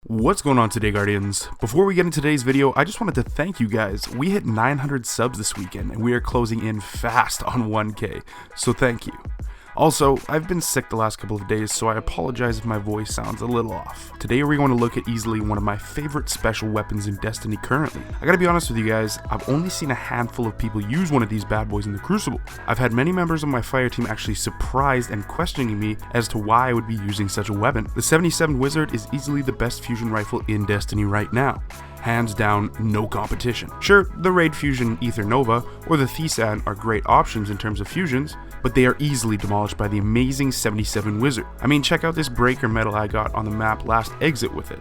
What's going on today, Guardians? Before we get into today's video, I just wanted to thank you guys. We hit 900 subs this weekend and we are closing in fast on 1K, so thank you. Also, I've been sick the last couple of days, so I apologize if my voice sounds a little off. Today we're going to look at easily one of my favorite special weapons in Destiny currently. I gotta be honest with you guys, I've only seen a handful of people use one of these bad boys in the Crucible. I've had many members of my fire team actually surprised and questioning me as to why I would be using such a weapon. The 77 Wizard is easily the best fusion rifle in Destiny right now. Hands down, no competition. Sure, the Raid Fusion Ether Nova or the Thesan are great options in terms of fusions, but they are easily demolished by the amazing 77 Wizard. I mean, check out this breaker medal I got on the map last exit with it.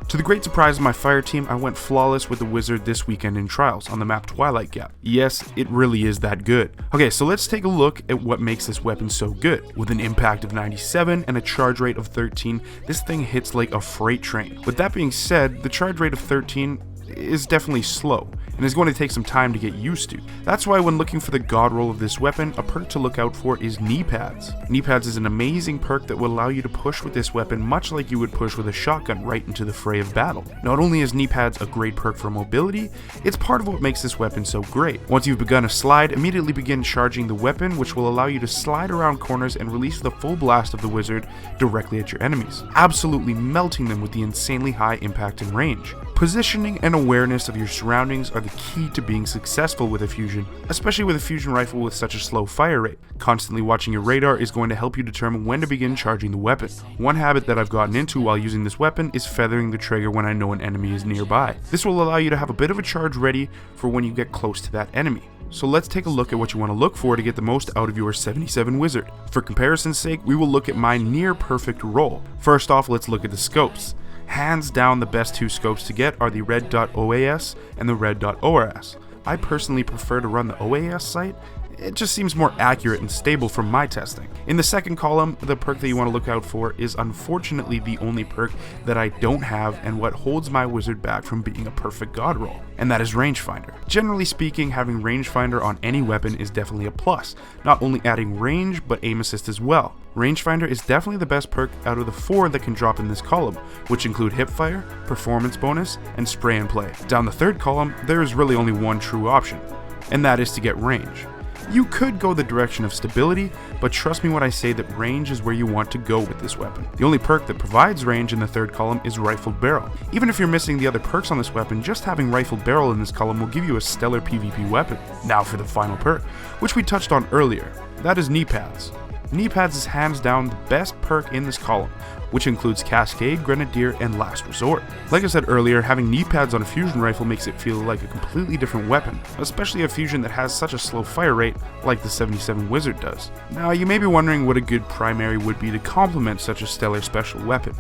To the great surprise of my fire team, I went flawless with the Wizard this weekend in Trials on the map Twilight Gap. Yes, it really is that good. Okay, so let's take a look at what makes this weapon so good. With an impact of 97 and a charge rate of 13, this thing hits like a freight train. With that being said, the charge rate of 13 is definitely slow and is going to take some time to get used to. That's why when looking for the god roll of this weapon, a perk to look out for is Kneepads. Kneepads is an amazing perk that will allow you to push with this weapon much like you would push with a shotgun right into the fray of battle. Not only is Kneepads a great perk for mobility, it's part of what makes this weapon so great. Once you've begun a slide, immediately begin charging the weapon, which will allow you to slide around corners and release the full blast of the Wizard directly at your enemies, absolutely melting them with the insanely high impact and range. Positioning and awareness of your surroundings are the key to being successful with a fusion, especially with a fusion rifle with such a slow fire rate. Constantly watching your radar is going to help you determine when to begin charging the weapon. One habit that I've gotten into while using this weapon is feathering the trigger when I know an enemy is nearby. This will allow you to have a bit of a charge ready for when you get close to that enemy. So let's take a look at what you want to look for to get the most out of your 77 Wizard. For comparison's sake, we will look at my near perfect roll. First off, let's look at the scopes. Hands down, the best two scopes to get are the red.oas and the red.ors. I personally prefer to run the OAS site. It just seems more accurate and stable from my testing. In the second column, the perk that you want to look out for is unfortunately the only perk that I don't have and what holds my Wizard back from being a perfect god roll, and that is Rangefinder. Generally speaking, having Rangefinder on any weapon is definitely a plus, not only adding range but aim assist as well. Rangefinder is definitely the best perk out of the 4 that can drop in this column, which include hipfire, performance bonus, and spray and play. Down the third column, there is really only one true option, and that is to get range. You could go the direction of stability, but trust me when I say that range is where you want to go with this weapon. The only perk that provides range in the third column is Rifled Barrel. Even if you're missing the other perks on this weapon, just having Rifled Barrel in this column will give you a stellar PvP weapon. Now for the final perk, which we touched on earlier, that is Kneepads. Kneepads is hands down the best perk in this column, which includes Cascade, Grenadier, and Last Resort. Like I said earlier, having Kneepads on a fusion rifle makes it feel like a completely different weapon, especially a fusion that has such a slow fire rate like the 77 Wizard does. Now you may be wondering what a good primary would be to complement such a stellar special weapon.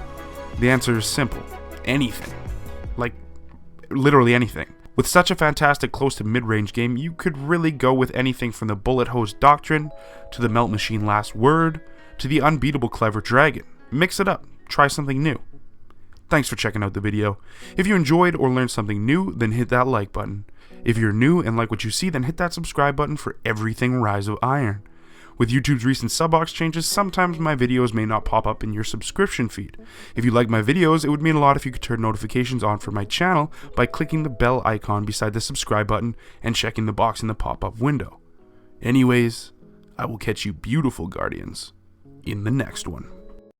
The answer is simple. Anything. Like, literally anything. With such a fantastic close to mid-range game, you could really go with anything from the Bullet Hose Doctrine, to the Melt Machine Last Word, to the unbeatable Clever Dragon. Mix it up, try something new. Thanks for checking out the video. If you enjoyed or learned something new, then hit that like button. If you're new and like what you see, then hit that subscribe button for everything Rise of Iron. With YouTube's recent sub-box changes, sometimes my videos may not pop up in your subscription feed. If you like my videos, it would mean a lot if you could turn notifications on for my channel by clicking the bell icon beside the subscribe button and checking the box in the pop-up window. Anyways, I will catch you beautiful Guardians in the next one.